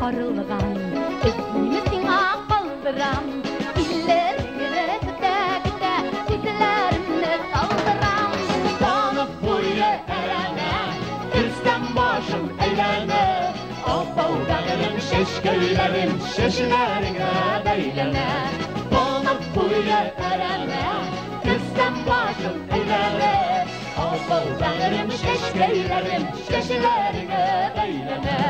Karılgan, ismimisin akıldıram. İllerine gide, çizilerimle saldıram. Tanıp boyu erene, üstten başım eylene. Abbau dağırım şeşköylerim, şeşilerine beylene. Tanıp boyu erene, üstten başım eylene. Abbau dağırım şeşköylerim, şeşilerine beylene.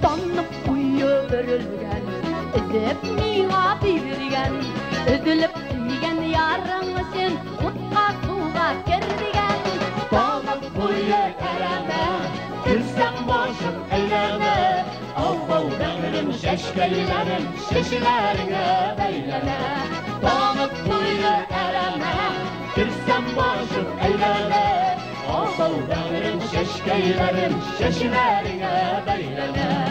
Tanıp uyu örülgen, üzüp miğa birgen. Üzülüp suygen yarın sen, utqa suğa kirdigen. Tanıp boyu erene, üstten başım eylene. Abbau dağırım şeşköylerim, şeşilerine beylene. Tanıp boyu erene, üstten başım eylene. Abbau dağırım şeşköylerim, şeşilerine beylene.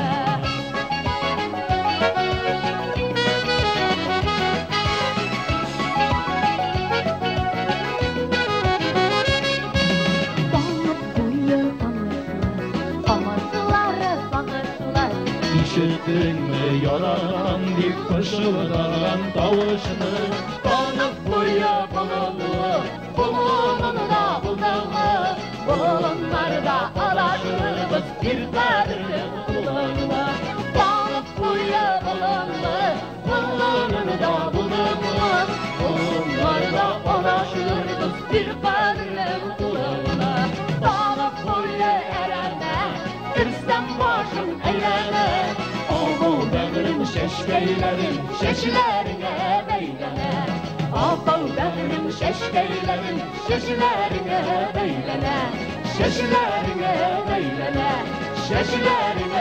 İşittin mi yaradan dik fışıldayan davuşunu? Tanıp boyu bulundu, bulununu da bulduğunu. Bulunlarda alaşırız bir kadirli bulunma. Tanıp boyu bulundu, bulununu da bulduğunu. Bulunlarda alaşırız bir kadirli bulunma. Tanıp boyu erene, üstten başım eylene. Abbau dağırım şeşköylerim, şeşilerine beylene. Abbau dağırım şeşköylerim, şeşilerine beylene. Şeşilerine beylene, şeşilerine